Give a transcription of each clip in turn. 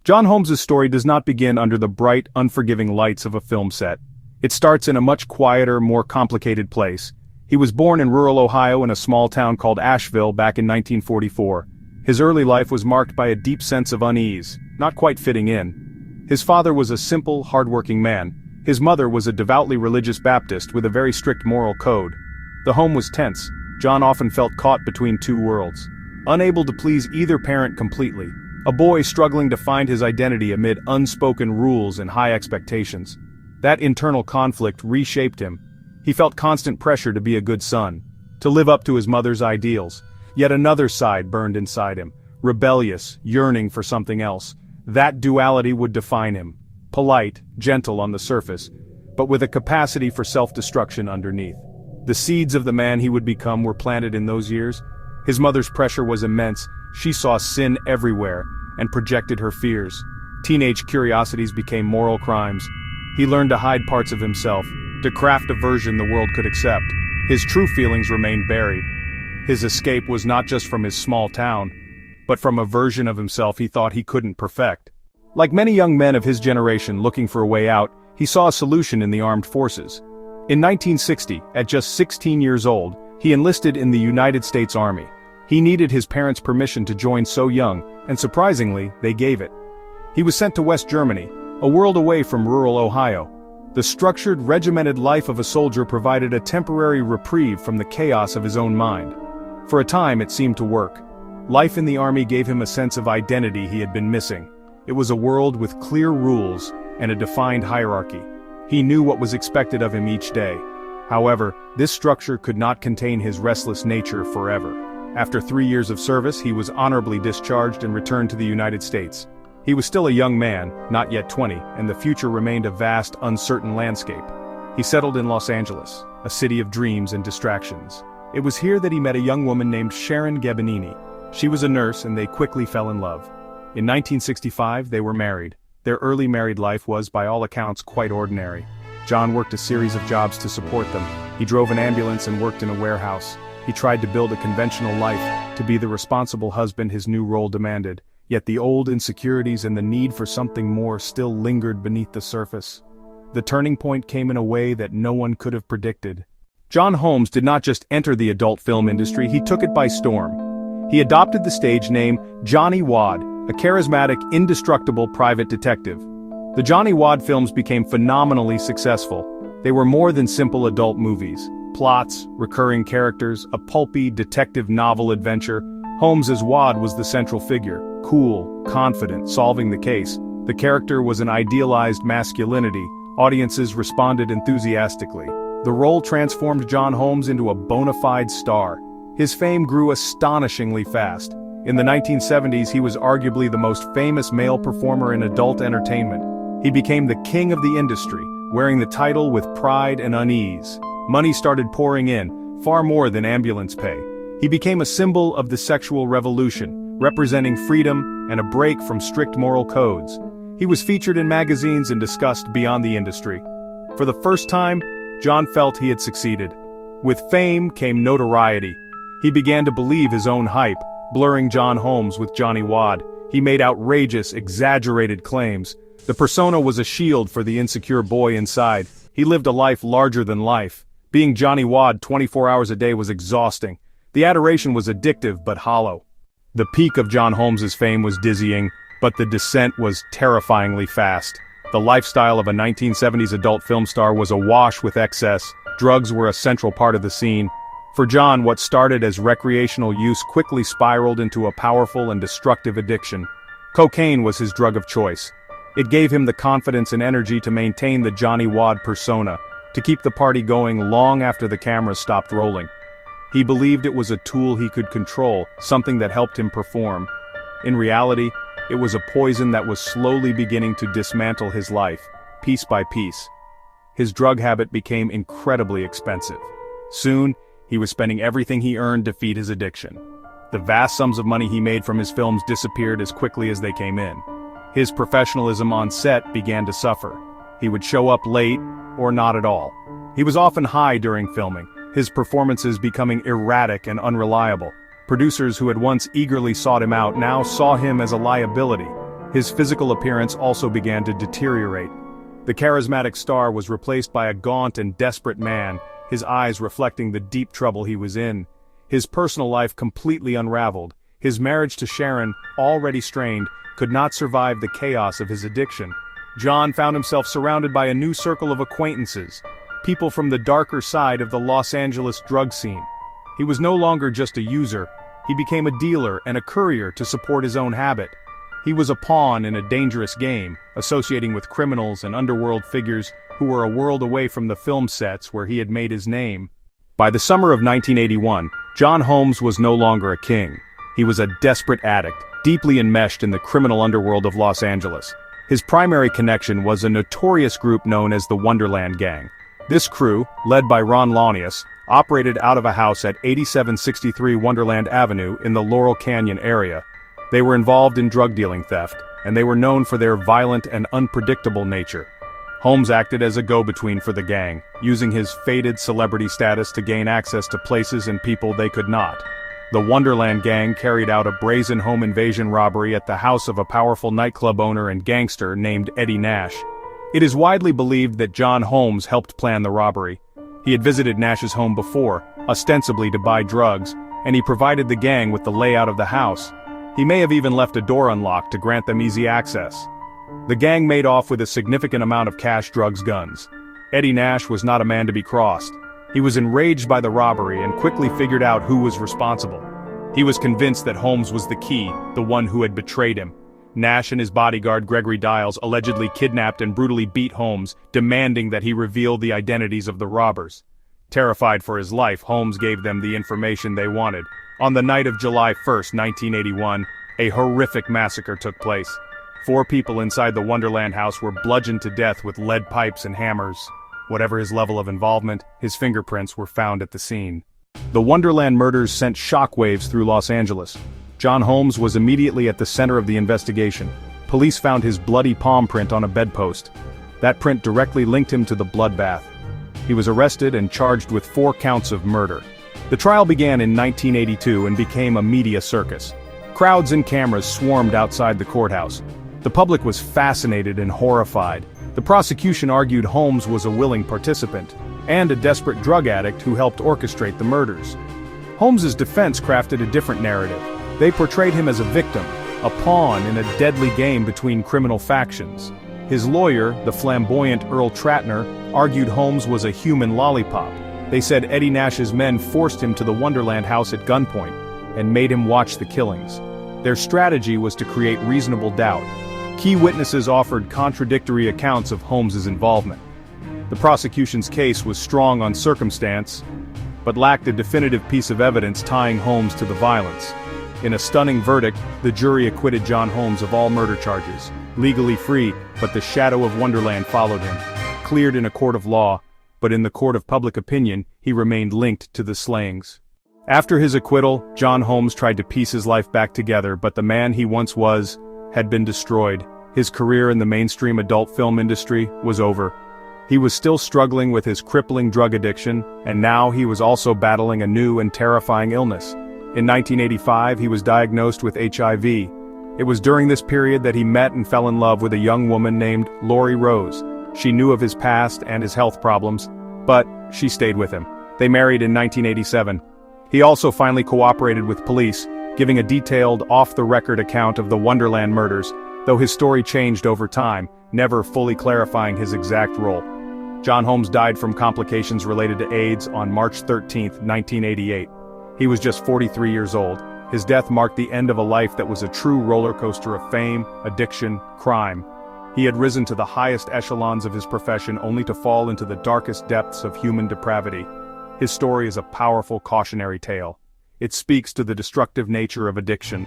John Holmes's story does not begin under the bright, unforgiving lights of a film set. It starts in a much quieter, more complicated place. He was born in rural Ohio in a small town called Asheville back in 1944. His early life was marked by a deep sense of unease, not quite fitting in. His father was a simple, hardworking man. His mother was a devoutly religious Baptist with a very strict moral code. The home was tense. John often felt caught between two worlds, unable to please either parent completely. A boy struggling to find his identity amid unspoken rules and high expectations. That internal conflict reshaped him. He felt constant pressure to be a good son, to live up to his mother's ideals. Yet another side burned inside him, rebellious, yearning for something else. That duality would define him. Polite, gentle on the surface, but with a capacity for self-destruction underneath. The seeds of the man he would become were planted in those years. His mother's pressure was immense. She saw sin everywhere and projected her fears. Teenage curiosities became moral crimes. He learned to hide parts of himself, to craft a version the world could accept. His true feelings remained buried. His escape was not just from his small town, but from a version of himself he thought he couldn't perfect. Like many young men of his generation looking for a way out, he saw a solution in the armed forces. In 1960, at just 16 years old, he enlisted in the United States Army. He needed his parents' permission to join so young, and surprisingly, they gave it. He was sent to West Germany, a world away from rural Ohio. The structured, regimented life of a soldier provided a temporary reprieve from the chaos of his own mind. For a time, it seemed to work. Life in the army gave him a sense of identity he had been missing. It was a world with clear rules and a defined hierarchy. He knew what was expected of him each day. However, this structure could not contain his restless nature forever. After 3 years of service, he was honorably discharged and returned to the United States. He was still a young man, not yet 20, and the future remained a vast, uncertain landscape. He settled in Los Angeles, a city of dreams and distractions. It was here that he met a young woman named Sharon Gabbanini. She was a nurse and they quickly fell in love. In 1965, they were married. Their early married life was, by all accounts, quite ordinary. John worked a series of jobs to support them. He drove an ambulance and worked in a warehouse. He tried to build a conventional life, to be the responsible husband his new role demanded. Yet the old insecurities and the need for something more still lingered beneath the surface. The turning point came in a way that no one could have predicted. John Holmes did not just enter the adult film industry, he took it by storm. He adopted the stage name Johnny Wad, a charismatic, indestructible private detective. The Johnny Wad films became phenomenally successful. They were more than simple adult movies. Plots, recurring characters, a pulpy detective novel adventure. Holmes as Wad was the central figure, cool, confident, solving the case. The character was an idealized masculinity. Audiences responded enthusiastically. The role transformed John Holmes into a bona fide star. His fame grew astonishingly fast. In the 1970s, he was arguably the most famous male performer in adult entertainment. He became the king of the industry, wearing the title with pride and unease. Money started pouring in, far more than ambulance pay. He became a symbol of the sexual revolution, representing freedom and a break from strict moral codes. He was featured in magazines and discussed beyond the industry. For the first time, John felt he had succeeded. With fame came notoriety. He began to believe his own hype, blurring John Holmes with Johnny Wad. He made outrageous, exaggerated claims. The persona was a shield for the insecure boy inside. He lived a life larger than life. Being Johnny Wad 24 hours a day was exhausting. The adoration was addictive but hollow. The peak of John Holmes's fame was dizzying, but the descent was terrifyingly fast. The lifestyle of a 1970s adult film star was awash with excess. Drugs were a central part of the scene. For John, what started as recreational use quickly spiraled into a powerful and destructive addiction. Cocaine was his drug of choice. It gave him the confidence and energy to maintain the Johnny Wad persona, to keep the party going long after the cameras stopped rolling. He believed it was a tool he could control, something that helped him perform. In reality, it was a poison that was slowly beginning to dismantle his life, piece by piece. His drug habit became incredibly expensive. Soon, he was spending everything he earned to feed his addiction. The vast sums of money he made from his films disappeared as quickly as they came in. His professionalism on set began to suffer. He would show up late, or not at all. He was often high during filming, his performances becoming erratic and unreliable. Producers who had once eagerly sought him out now saw him as a liability. His physical appearance also began to deteriorate. The charismatic star was replaced by a gaunt and desperate man, his eyes reflecting the deep trouble he was in. His personal life completely unraveled. His marriage to Sharon, already strained, could not survive the chaos of his addiction. John found himself surrounded by a new circle of acquaintances, people from the darker side of the Los Angeles drug scene. He was no longer just a user, he became a dealer and a courier to support his own habit. He was a pawn in a dangerous game, associating with criminals and underworld figures who were a world away from the film sets where he had made his name. By the summer of 1981, John Holmes was no longer a king. He was a desperate addict, deeply enmeshed in the criminal underworld of Los Angeles. His primary connection was a notorious group known as the Wonderland Gang. This crew, led by Ron Launius, operated out of a house at 8763 Wonderland Avenue in the Laurel Canyon area. They were involved in drug dealing theft, and they were known for their violent and unpredictable nature. Holmes acted as a go-between for the gang, using his faded celebrity status to gain access to places and people they could not. The Wonderland Gang carried out a brazen home invasion robbery at the house of a powerful nightclub owner and gangster named Eddie Nash. It is widely believed that John Holmes helped plan the robbery. He had visited Nash's home before, ostensibly to buy drugs, and he provided the gang with the layout of the house. He may have even left a door unlocked to grant them easy access. The gang made off with a significant amount of cash, drugs, guns. Eddie Nash was not a man to be crossed. He was enraged by the robbery and quickly figured out who was responsible. He was convinced that Holmes was the key, the one who had betrayed him. Nash and his bodyguard Gregory Dials allegedly kidnapped and brutally beat Holmes, demanding that he reveal the identities of the robbers. Terrified for his life, Holmes gave them the information they wanted. On the night of July 1, 1981, a horrific massacre took place. 4 people inside the Wonderland house were bludgeoned to death with lead pipes and hammers. Whatever his level of involvement, his fingerprints were found at the scene. The Wonderland murders sent shockwaves through Los Angeles. John Holmes was immediately at the center of the investigation. Police found his bloody palm print on a bedpost. That print directly linked him to the bloodbath. He was arrested and charged with 4 counts of murder. The trial began in 1982 and became a media circus. Crowds and cameras swarmed outside the courthouse. The public was fascinated and horrified. The prosecution argued Holmes was a willing participant, and a desperate drug addict who helped orchestrate the murders. Holmes's defense crafted a different narrative. They portrayed him as a victim, a pawn in a deadly game between criminal factions. His lawyer, the flamboyant Earl Tratner, argued Holmes was a human lollipop. They said Eddie Nash's men forced him to the Wonderland house at gunpoint, and made him watch the killings. Their strategy was to create reasonable doubt. Key witnesses offered contradictory accounts of Holmes's involvement. The prosecution's case was strong on circumstance, but lacked a definitive piece of evidence tying Holmes to the violence. In a stunning verdict, the jury acquitted John Holmes of all murder charges. Legally free, but the shadow of Wonderland followed him. Cleared in a court of law, but in the court of public opinion, he remained linked to the slayings. After his acquittal, John Holmes tried to piece his life back together, but the man he once was had been destroyed. His career in the mainstream adult film industry was over. He was still struggling with his crippling drug addiction, and now he was also battling a new and terrifying illness. In 1985, he was diagnosed with HIV. It was during this period that he met and fell in love with a young woman named Lori Rose. She knew of his past and his health problems, but she stayed with him. They married in 1987. He also finally cooperated with police, giving a detailed, off-the-record account of the Wonderland murders, though his story changed over time, never fully clarifying his exact role. John Holmes died from complications related to AIDS on March 13, 1988. He was just 43 years old. His death marked the end of a life that was a true roller coaster of fame, addiction, crime. He had risen to the highest echelons of his profession only to fall into the darkest depths of human depravity. His story is a powerful cautionary tale. It speaks to the destructive nature of addiction,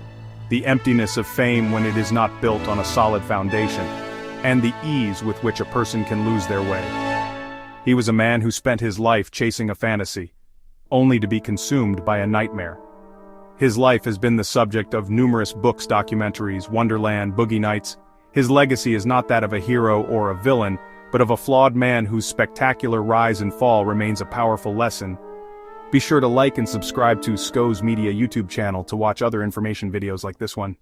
the emptiness of fame when it is not built on a solid foundation, and the ease with which a person can lose their way. He was a man who spent his life chasing a fantasy, only to be consumed by a nightmare. His life has been the subject of numerous books, documentaries, Wonderland, Boogie Nights. His legacy is not that of a hero or a villain, but of a flawed man whose spectacular rise and fall remains a powerful lesson. Be sure to like and subscribe to SCO's Media YouTube channel to watch other information videos like this one.